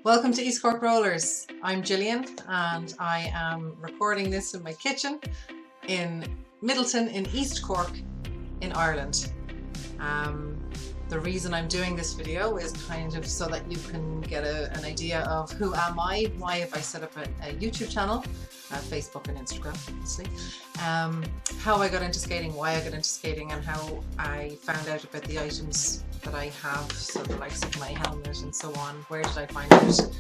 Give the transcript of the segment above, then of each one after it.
Welcome to East Cork Rollers. I'm Gillian and I am recording this in my kitchen in Middleton in East Cork in Ireland. The reason I'm doing this video is kind of so that you can get an idea of who am I, why have I set up a YouTube channel, Facebook and Instagram obviously, how I got into skating, why I got into skating and how I found out about the items that I have, so the likes of my helmet and so on. Where did I find out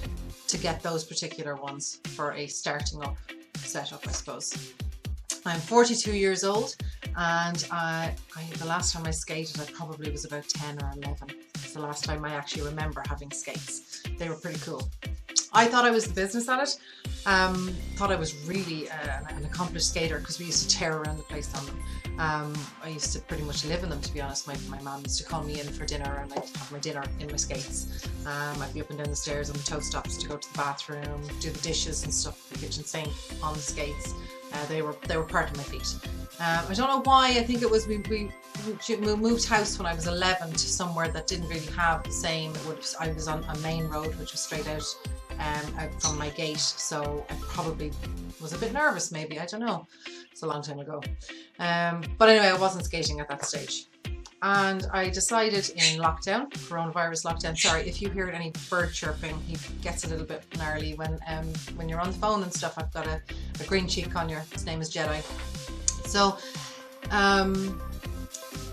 to get those particular ones for a starting up setup, I suppose. I'm 42 years old and the last time I skated I probably was about 10 or 11. It's the last time I actually remember having skates. They were pretty cool. I thought I was the business at it. Thought I was really an accomplished skater because we used to tear around the place on them. I used to pretty much live in them, to be honest. My mum used to call me in for dinner and I'd have my dinner in my skates. I'd be up and down the stairs on the toe stops to go to the bathroom, do the dishes and stuff at the kitchen sink on the skates. They were part of my feet. I don't know why. I think it was we moved house when I was 11 to somewhere that didn't really have the same. I was on a main road which was straight out from my gate, so I probably was a bit nervous maybe, I don't know. It's a long time ago. But anyway, I wasn't skating at that stage. And I decided in lockdown, coronavirus lockdown, sorry if you hear any bird chirping, he gets a little bit gnarly when you're on the phone and stuff. I've got a green cheek conure, his name is Jedi. So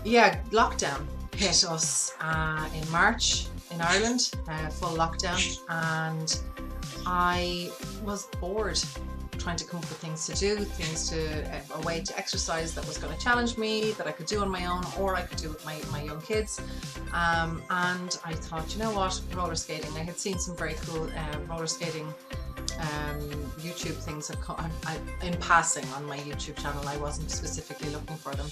yeah, lockdown hit us in March in Ireland, full lockdown, and I was bored trying to come up with things to do, a way to exercise that was going to challenge me, that I could do on my own or I could do with my young kids. And I thought, you know what, roller skating. I had seen some very cool roller skating YouTube things in passing on my YouTube channel. I wasn't specifically looking for them.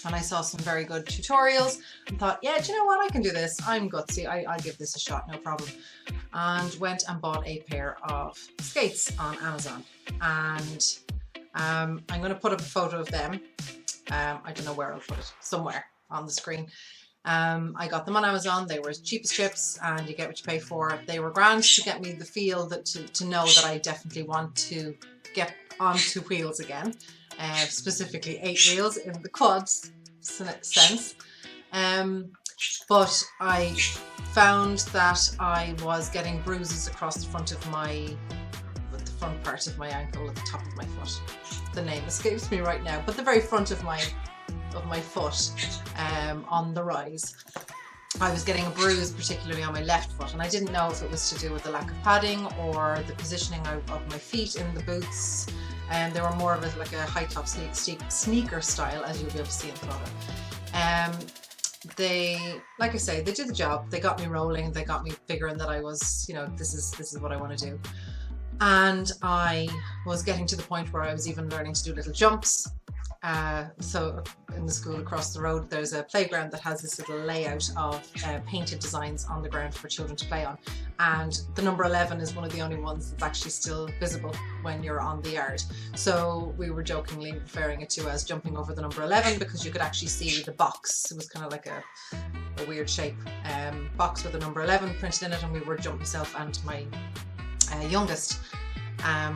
And I saw some very good tutorials and thought, yeah, do you know what, I can do this. I'm gutsy, I'll give this a shot, no problem. And went and bought a pair of skates on Amazon. And I'm going to put up a photo of them. I don't know where I'll put it, somewhere on the screen. I got them on Amazon. They were as cheap as chips and you get what you pay for. They were grand to get me the feel that to know that I definitely want to get onto wheels again. Specifically 8 wheels in the quads sense. But I found that I was getting bruises across the front part of my ankle at the top of my foot. The name escapes me right now, but the very front of my foot on the rise. I was getting a bruise, particularly on my left foot, and I didn't know if it was to do with the lack of padding or the positioning of my feet in the boots. And they were more of like a high top sneaker style, as you'll be able to see in the photo. They, like I say, they did the job. They got me rolling. They got me figuring that I was, you know, this is what I want to do. And I was getting to the point where I was even learning to do little jumps. So in the school across the road, there's a playground that has this little layout of painted designs on the ground for children to play on. And the number 11 is one of the only ones that's actually still visible when you're on the yard. So we were jokingly referring it to as jumping over the number 11 because you could actually see the box. It was kind of like a weird shape box with the number 11 printed in it, and we were myself and my youngest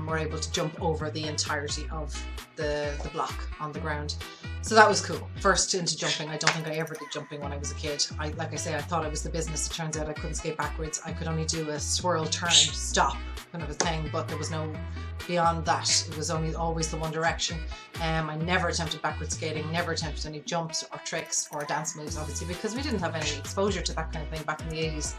were able to jump over the entirety of the block on the ground. So that was cool. First into jumping. I don't think I ever did jumping when I was a kid. Like I say, I thought I was the business. It turns out I couldn't skate backwards. I could only do a swirl, turn, stop kind of a thing, but there was no beyond that. It was always the one direction. I never attempted backward skating, never attempted any jumps or tricks or dance moves, obviously, because we didn't have any exposure to that kind of thing back in the 80s.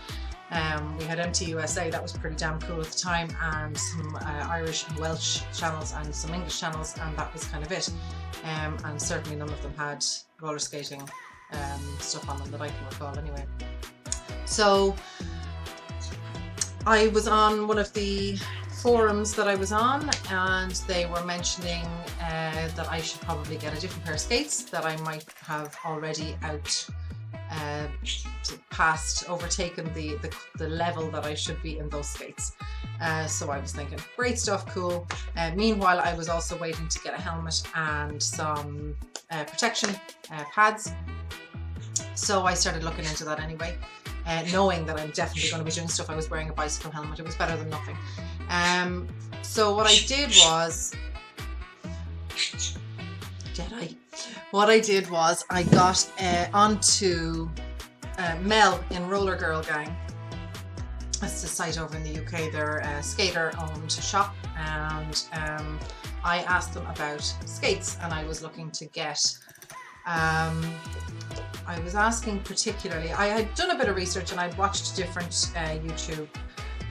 We had MTUSA, that was pretty damn cool at the time, and some Irish and Welsh channels and some English channels, and that was kind of it. And certainly none of them had roller skating stuff on them that I can recall anyway. So I was on one of the forums that I was on, and they were mentioning that I should probably get a different pair of skates, that I might have already overtaken the level that I should be in those skates. So I was thinking, great stuff, cool. Meanwhile, I was also waiting to get a helmet and some protection pads. So I started looking into that anyway. knowing that I'm definitely going to be doing stuff. I was wearing a bicycle helmet. It was better than nothing. So what I did was, I got onto Mel in Roller Girl Gang. That's the site over in the UK. They're a skater-owned shop, and I asked them about skates, and I was looking to get. I was asking particularly. I had done a bit of research, and I'd watched different YouTube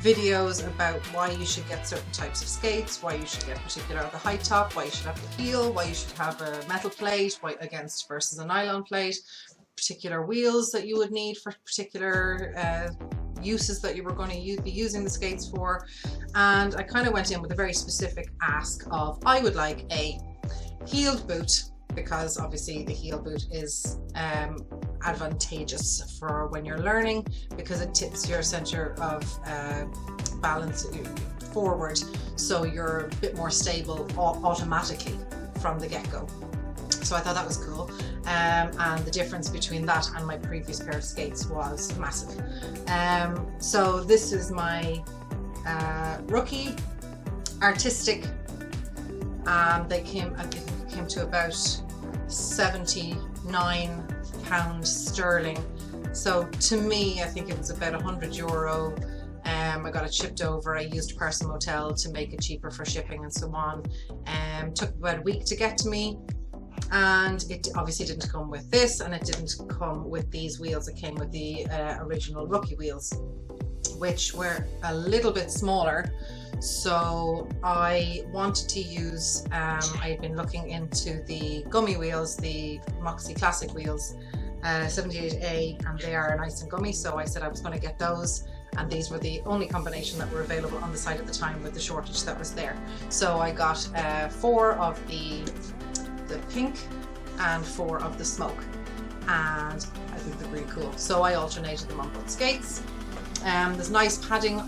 videos about why you should get certain types of skates, why you should get particular the high top, why you should have the heel, why you should have a metal plate versus a nylon plate, particular wheels that you would need for particular uses that you were going to be using the skates for. And I kind of went in with a very specific ask of, I would like a heeled boot, because obviously the heel boot is advantageous for when you're learning, because it tips your center of balance forward, so you're a bit more stable automatically from the get-go. So I thought that was cool, and the difference between that and my previous pair of skates was massive. So this is my rookie artistic. They came to about £79 sterling. So to me, I think it was about €100. I got it shipped over. I used Parcel Motel to make it cheaper for shipping and so on. Took about a week to get to me, and it obviously didn't come with this, and it didn't come with these wheels. It came with the original rookie wheels, which were a little bit smaller. So I wanted to use, I had been looking into the gummy wheels, the Moxi Classic wheels, 78A, and they are nice and gummy, so I said I was going to get those, and these were the only combination that were available on the site at the time with the shortage that was there. So I got 4 of the pink and 4 of the smoke, and I think they're really cool. So I alternated them on both skates. There's nice padding,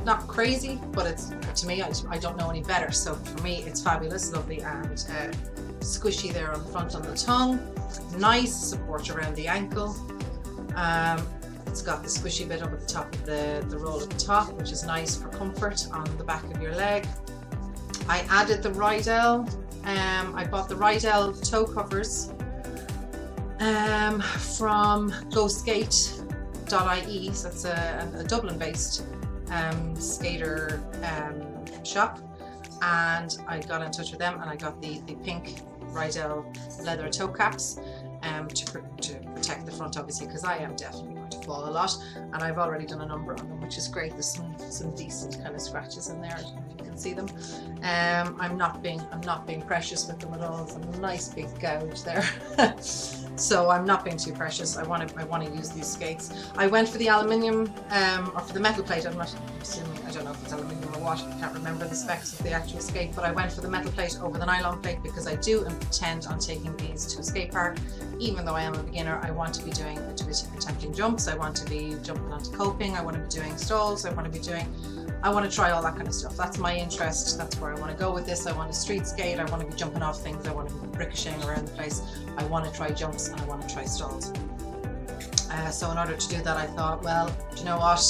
not crazy, but it's, to me, I don't know any better, so for me it's fabulous, lovely, and squishy there on the front on the tongue, nice support around the ankle. It's got the squishy bit up at the top of the roll at the top, which is nice for comfort on the back of your leg. I added the Riedell. I bought the Riedell toe covers from GoSkate.ie, so that's a Dublin-based skater shop, and I got in touch with them, and I got the pink Riedell leather toe caps to protect the front, obviously, because I am definitely going to fall a lot, and I've already done a number on them, which is great. There's some decent kind of scratches in there, if you can see them. I'm not being precious with them at all. It's a nice big gouge there. So I'm not being too precious. I want to use these skates. I went for the aluminium or for the metal plate. I'm not assuming, I don't know if it's aluminium or what. I can't remember the specs of the actual skate, but I went for the metal plate over the nylon plate because I do intend on taking these to a skate park. Even though I am a beginner, I want to be doing attempting jumps. I want to be jumping onto coping. I want to be doing stalls. I want to try all that kind of stuff. That's my interest. That's where I want to go with this. I want to street skate. I want to be jumping off things. I want to be ricocheting around the place. I want to try jumps, and I want to try stalls. So in order to do that, I thought, well, do you know what?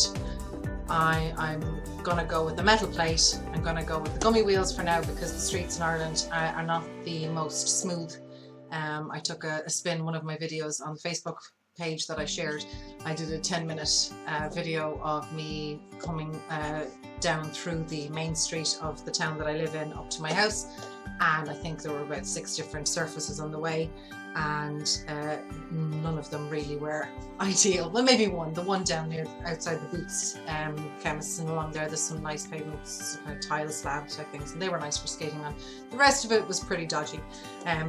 I'm going to go with the metal plate. I'm going to go with the gummy wheels for now, because the streets in Ireland are not the most smooth. I took a spin, one of my videos on the Facebook page that I shared. I did a 10-minute video of me coming down through the main street of the town that I live in up to my house, and I think there were about 6 different surfaces on the way, and none of them really were ideal. Well, maybe one, the one down near outside the Boots chemists, and along there there's some nice pavements, kind of tile slab type things, and they were nice for skating on. The rest of it was pretty dodgy,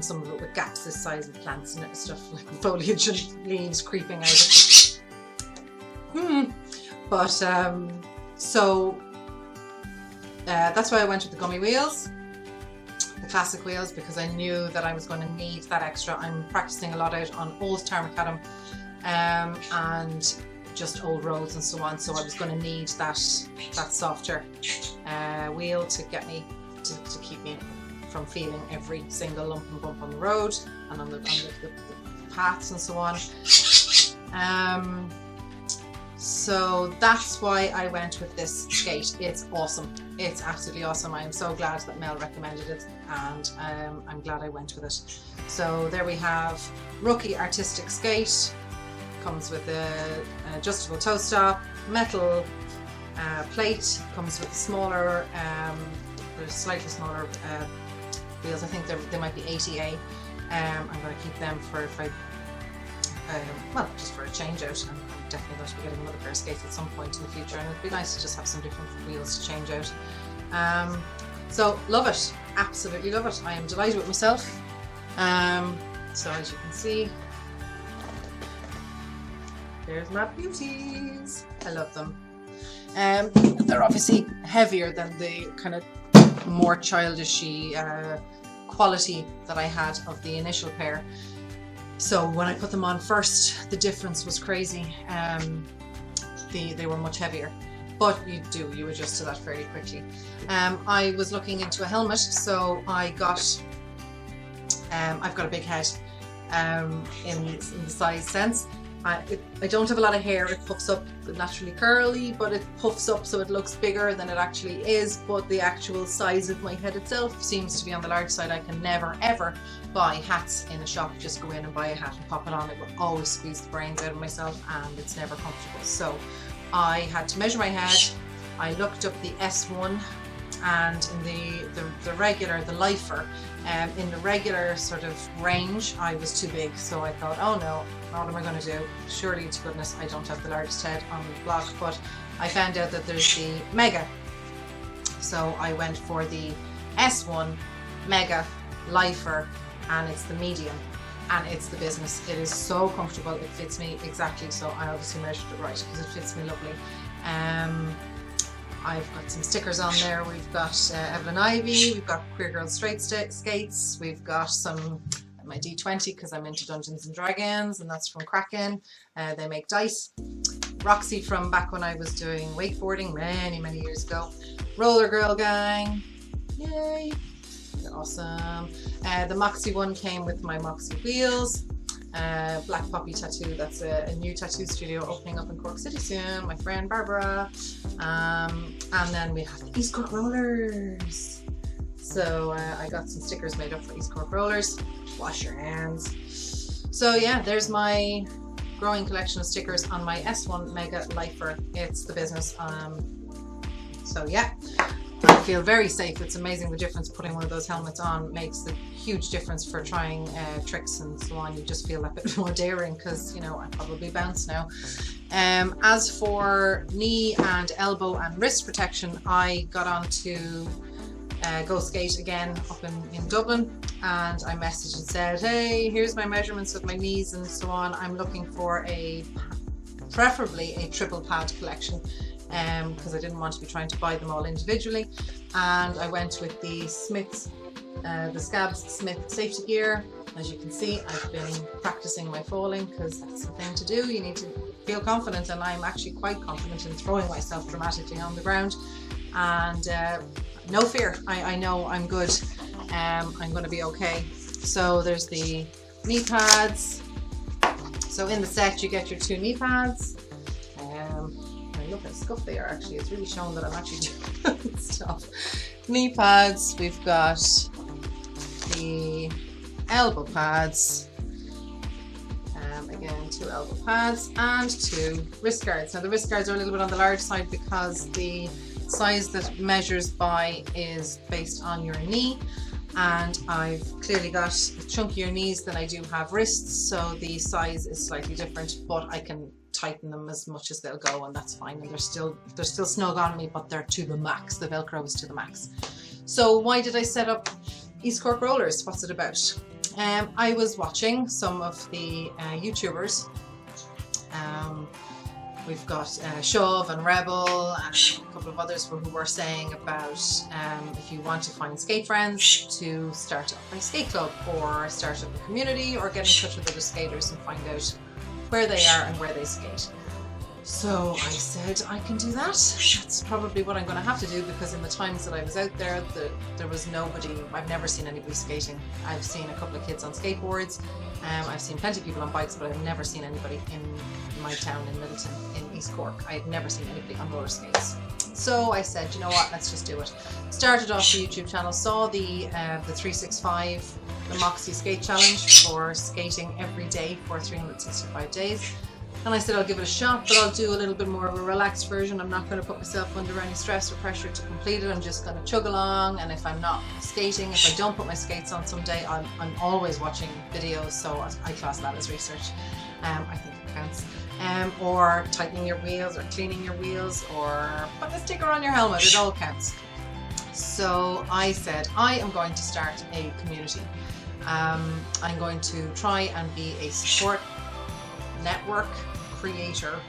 some of it with gaps this size with plants and stuff, like foliage and leaves creeping out of it. But so that's why I went with the gummy wheels, the classic wheels, because I knew that I was going to need that extra. I'm practicing a lot out on old tarmac macadam and just old roads and so on, so I was going to need that softer wheel to get me to keep me from feeling every single lump and bump on the road and on the paths and so on. So that's why I went with this skate. It's awesome. It's absolutely awesome. I am so glad that Mel recommended it, and I'm glad I went with it. So there we have Rookie Artistic Skate. Comes with an adjustable toe stop, metal plate. Comes with a smaller, slightly smaller wheels. I think they might be 80A. I'm going to keep them for if I, well, just for a change out. I'm definitely going to be getting another pair of skates at some point in the future, and it'd be nice to just have some different wheels to change out. So love it, absolutely love it. I am delighted with myself. So as you can see, there's my beauties. I love them. They're obviously heavier than the kind of more childishy quality that I had of the initial pair. So when I put them on first, the difference was crazy. They were much heavier, but you adjust to that fairly quickly. I was looking into a helmet, so I've got a big head in the size sense. I don't have a lot of hair. It puffs up, naturally curly, but it puffs up so it looks bigger than it actually is. But the actual size of my head itself seems to be on the large side. I can never ever buy hats in a shop. Just go in and buy a hat and pop it on. It will always squeeze the brains out of myself, and it's never comfortable. So I had to measure my head. I looked up the S1, and in the regular, the lifer, in the regular sort of range, I was too big. So I thought, oh no, what am I going to do? Surely to goodness I don't have the largest head on the block. But I found out that there's the Mega. So I went for the S1 Mega lifer, and it's the medium, and it's the business. It is so comfortable. It fits me exactly. So I obviously measured it right because it fits me lovely. I've got some stickers on there. We've got Evelyn Ivy, we've got Queer Girl Straight Skates, we've got some my D20 because I'm into Dungeons and Dragons, and that's from Kraken. They make dice. Roxy from back when I was doing wakeboarding many years ago. Roller Girl Gang, yay! They're awesome. The Moxi one came with my Moxi wheels. Black Poppy Tattoo, that's a new tattoo studio opening up in Cork City soon, my friend Barbara. And then we have the East Cork Rollers. So I got some stickers made up for East Cork Rollers. Wash your hands. So yeah, there's my growing collection of stickers on my S1 Mega Lifer. It's the business. So yeah, I feel very safe. It's amazing the difference putting one of those helmets on makes a huge difference for trying tricks and so on. You just feel a bit more daring because, you know, I probably bounce now. As for knee and elbow and wrist protection, I got on to Go Skate again up in Dublin, and I messaged and said, hey, here's my measurements of my knees and so on. I'm looking for preferably a triple pad collection, because I didn't want to be trying to buy them all individually. And I went with the Smith Scabs Smith safety gear. As you can see, I've been practicing my falling because that's the thing to do. You need to feel confident, and I'm actually quite confident in throwing myself dramatically on the ground. And no fear, I know I'm good. I'm going to be okay. So there's the knee pads. So in the set you get your 2 knee pads. Look how scuffed they are actually. It's really showing that I'm actually doing stuff. Knee pads, we've got the elbow pads. Again, 2 elbow pads and 2 wrist guards. Now the wrist guards are a little bit on the large side because the size that measures by is based on your knee, and I've clearly got chunkier knees than I do have wrists, so the size is slightly different, but I can tighten them as much as they'll go, and that's fine. And they're still snug on me, but they're to the max. The Velcro is to the max. So why did I set up East Cork Rollers? What's it about? I was watching some of the YouTubers. We've got Shove and Rebel and a couple of others who were saying about if you want to find skate friends, to start up a skate club or start up a community or get in touch with other skaters and find out where they are and where they skate. So I said I can do that. That's probably what I'm going to have to do, because in the times that I was out there, there was nobody. I've never seen anybody skating. I've seen a couple of kids on skateboards. I've seen plenty of people on bikes, but I've never seen anybody in my town in Middleton in East Cork. I've never seen anybody on roller skates. So I said, you know what, let's just do it. Started off the YouTube channel, saw the 365, the Moxi Skate Challenge for skating every day for 365 days. And I said, I'll give it a shot, but I'll do a little bit more of a relaxed version. I'm not going to put myself under any stress or pressure to complete it. I'm just going to chug along. And if I'm not skating, if I don't put my skates on someday, I'm always watching videos. So I class that as research. I think it counts. Or tightening your wheels, or cleaning your wheels, or putting a sticker on your helmet. It all counts. So I said, I am going to start a community. I'm going to try and be a support network creator,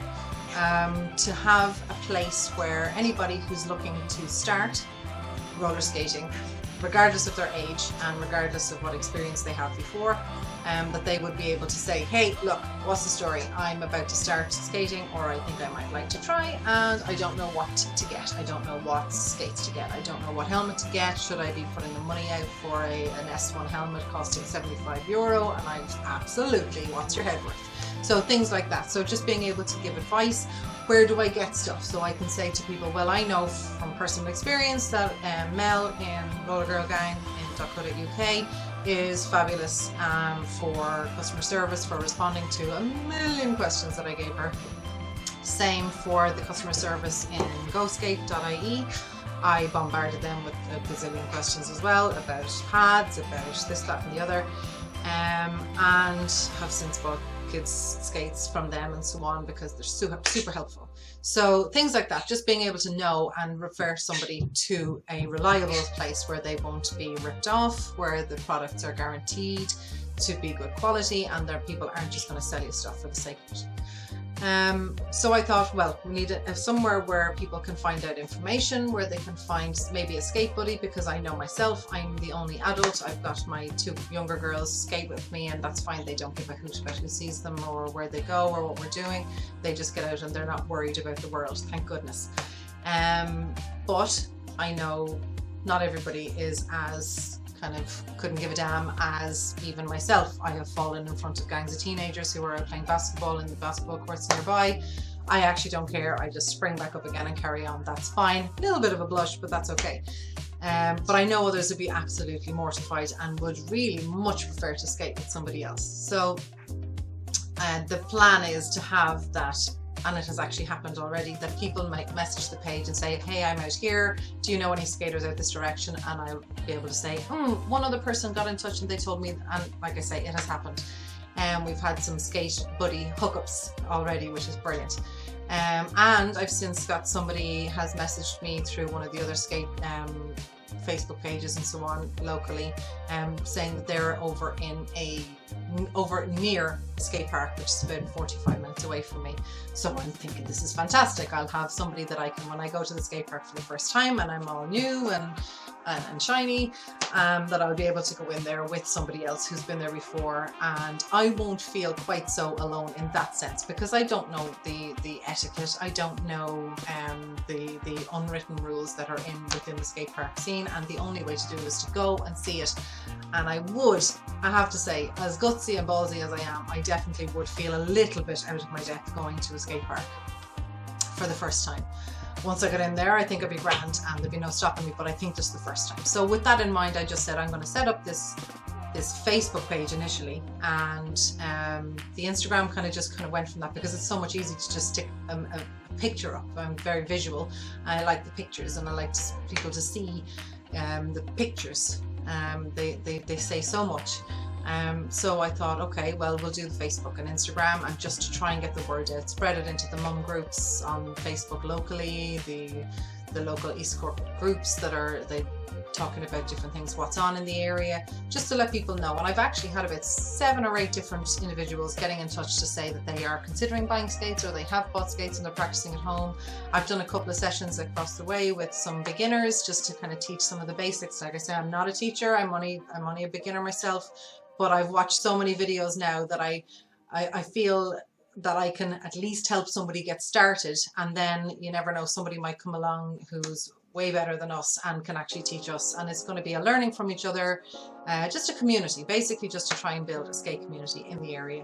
to have a place where anybody who's looking to start roller skating, regardless of their age and regardless of what experience they have before, that they would be able to say, hey, look, what's the story? I'm about to start skating, or I think I might like to try, and I don't know what to get. I don't know what skates to get. I don't know what helmet to get. Should I be putting the money out for an S1 helmet costing €75? And I'm absolutely, what's your head worth? So things like that. So just being able to give advice. Where do I get stuff? So I can say to people, well, I know from personal experience that Mel in Roller Girl Gang in .co.uk is fabulous for customer service, for responding to a million questions that I gave her. Same for the customer service in GoSkate.ie. I bombarded them with a bazillion questions as well about pads, about this, that and the other, and have since bought kids skates from them and so on, because they're super helpful. So things like that, just being able to know and refer somebody to a reliable place where they won't be ripped off, where the products are guaranteed to be good quality, and their people aren't just going to sell you stuff for the sake of it. So I thought, well, we need somewhere where people can find out information, where they can find maybe a skate buddy, because I know myself, I'm the only adult. I've got my two younger girls skate with me, and that's fine. They don't give a hoot about who sees them or where they go or what we're doing. They just get out and they're not worried about the world, thank goodness. But I know not everybody is as kind of couldn't give a damn as even myself. I have fallen in front of gangs of teenagers who are out playing basketball in the basketball courts nearby. I actually don't care. I just spring back up again and carry on. That's fine. A little bit of a blush, but that's okay. But I know others would be absolutely mortified and would really much prefer to skate with somebody else. So the plan is to have that, and it has actually happened already, that people might message the page and say, hey, I'm out here, do you know any skaters out this direction? And I'll be able to say, one other person got in touch and they told me, and like I say, it has happened. And we've had some skate buddy hookups already, which is brilliant. And I've since got somebody has messaged me through one of the other skate Facebook pages and so on locally, saying that they're over near a skate park, which is about 45 minutes away from me. So I'm thinking, this is fantastic. I'll have somebody that I can, when I go to the skate park for the first time and I'm all new and shiny, that I'll be able to go in there with somebody else who's been there before, and I won't feel quite so alone in that sense, because I don't know the etiquette. I don't know the unwritten rules that are within the skate park scene, and the only way to do it is to go and see it. And I have to say, as gutsy and ballsy as I am, I definitely would feel a little bit out of my depth going to a skate park for the first time. Once I got in there, I think it'd be grand and there'd be no stopping me, but I think just the first time. So with that in mind, I just said I'm going to set up this Facebook page initially, and the Instagram kind of went from that, because it's so much easier to just stick a picture up. I'm very visual. I like the pictures, and I like people to see the pictures. They say so much. So I thought, okay, well, we'll do the Facebook and Instagram, and just to try and get the word out, spread it into the mum groups on Facebook locally, the local East Cork groups that are talking about different things, what's on in the area, just to let people know. And I've actually had about 7 or 8 different individuals getting in touch to say that they are considering buying skates, or they have bought skates and they're practicing at home. I've done a couple of sessions across the way with some beginners, just to kind of teach some of the basics. Like I say, I'm not a teacher, I'm only a beginner myself, but I've watched so many videos now that I feel that I can at least help somebody get started, and then you never know, somebody might come along who's way better than us and can actually teach us, and it's going to be a learning from each other, just a community, basically just to try and build a skate community in the area.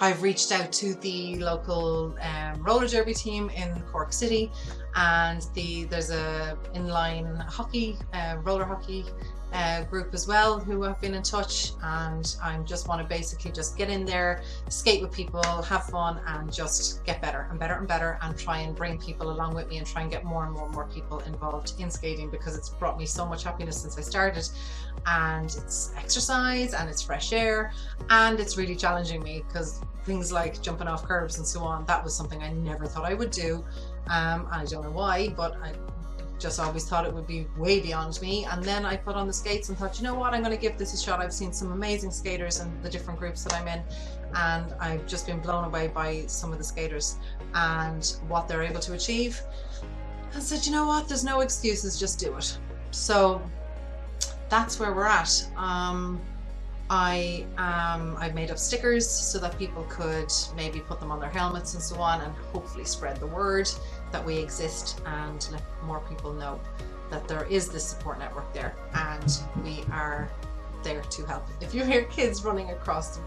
I've reached out to the local roller derby team in Cork City, and there's a inline hockey, roller hockey group as well who have been in touch, and I just want to basically just get in there, skate with people, have fun, and just get better and better and better, and try and bring people along with me and try and get more and more people involved in skating, because it's brought me so much happiness since I started, and it's exercise and it's fresh air, and it's really challenging me because things like jumping off curbs and so on, that was something I never thought I would do. I don't know why, but I just always thought it would be way beyond me. And then I put on the skates and thought, you know what, I'm going to give this a shot. I've seen some amazing skaters in the different groups that I'm in, and I've just been blown away by some of the skaters and what they're able to achieve. I said, you know what, there's no excuses, just do it. So that's where we're at. I've made up stickers so that people could maybe put them on their helmets and so on, and hopefully spread the word that we exist and let more people know that there is this support network there, and we are there to help. If you hear kids running across,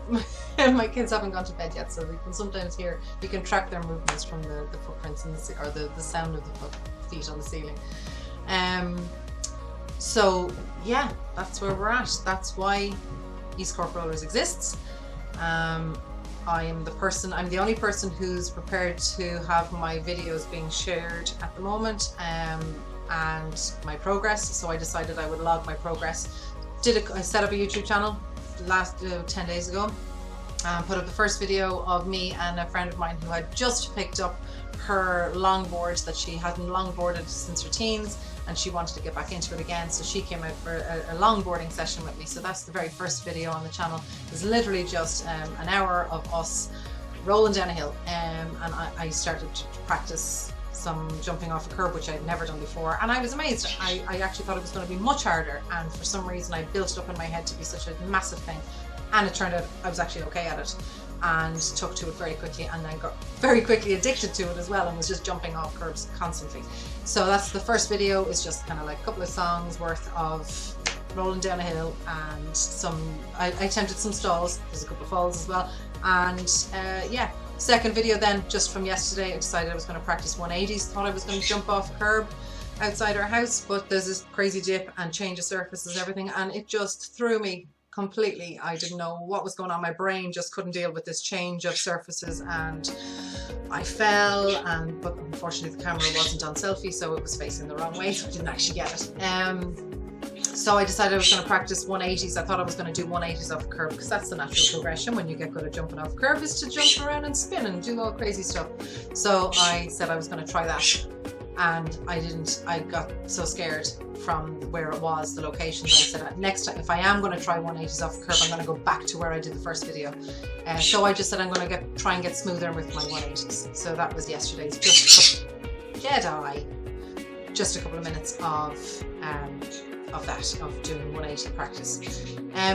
my kids haven't gone to bed yet, so we can sometimes hear, you can track their movements from the footprints in the, or the sound of the feet on the ceiling. So yeah, that's where we're at. That's why East Cork Rollers exists. I'm the only person who's prepared to have my videos being shared at the moment, and my progress. So I decided I would log my progress. I set up a YouTube channel last 10 days ago, put up the first video of me and a friend of mine who had just picked up her longboard that she hadn't longboarded since her teens, and she wanted to get back into it again, so she came out for a longboarding session with me. So that's the very first video on the channel. It's literally just an hour of us rolling down a hill, and I started to practice some jumping off a curb, which I'd never done before, and I was amazed. I actually thought it was going to be much harder, and for some reason I built it up in my head to be such a massive thing, and it turned out I was actually okay at it, and took to it very quickly, and then got very quickly addicted to it as well, and was just jumping off curbs constantly. So that's the first video, is just kind of like a couple of songs worth of rolling down a hill, and I attempted some stalls, there's a couple of falls as well, and yeah. Second video then, just from yesterday, I decided I was going to practice 180s, thought I was going to jump off a curb outside our house, but there's this crazy dip and change of surfaces, everything, and it just threw me completely. I didn't know what was going on. My brain just couldn't deal with this change of surfaces, and I fell, but unfortunately the camera wasn't on selfie, so it was facing the wrong way, so I didn't actually get it. So I decided I was going to practice 180s. I thought I was going to do 180s off a curb, because that's the natural progression when you get good at jumping off a curb, is to jump around and spin and do all crazy stuff. So I said I was going to try that, and I didn't. I got so scared from where it was, the locations. I said, next time, if I am going to try 180s off the curb, I'm going to go back to where I did the first video. So I just said I'm going to try and get smoother with my 180s. So that was yesterday's, just a couple of minutes of doing 180 practice.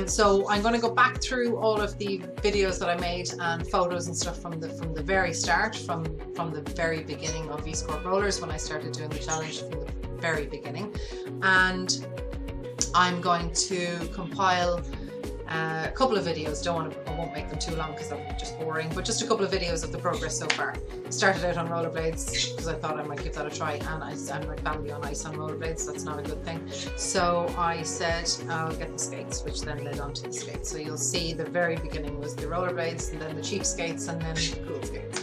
So I'm going to go back through all of the videos that I made and photos and stuff from the very start, from the very beginning of East Cork Rollers, when I started doing the challenge from the very beginning, and I'm going to compile a couple of videos. I won't make them too long because they're just boring, but just a couple of videos of the progress so far. Started out on rollerblades because I thought I might give that a try, and I'm like bambi on ice on rollerblades. That's not a good thing. So I said I'll get the skates, which then led on to the skates. So you'll see the very beginning was the rollerblades, and then the cheap skates, and then the cool skates.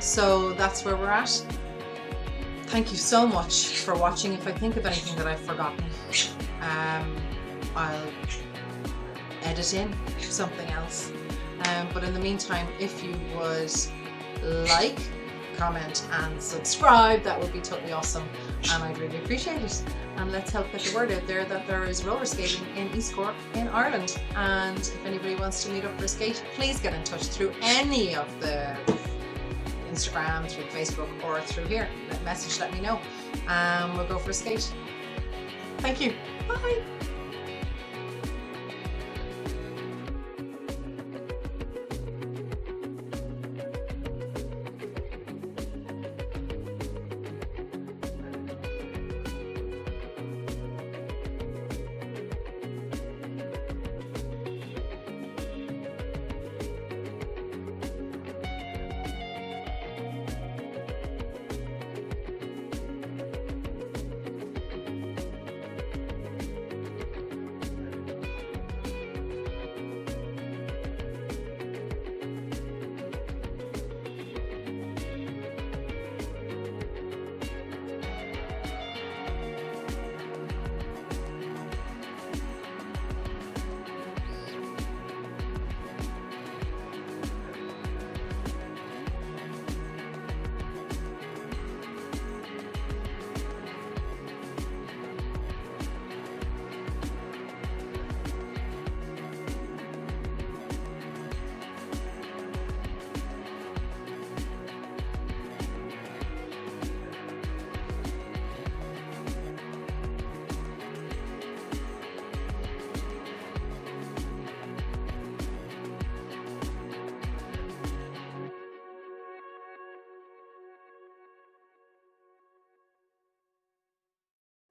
So that's where we're at. Thank you so much for watching. If I think of anything that I've forgotten, I'll edit in something else. But in the meantime, if you would like, comment and subscribe, that would be totally awesome, and I'd really appreciate it. And let's help get the word out there that there is roller skating in East Cork in Ireland, and if anybody wants to meet up for a skate, please get in touch through any of the Instagram, through Facebook, or through here. Let me know, and we'll go for a skate. Thank you. Bye.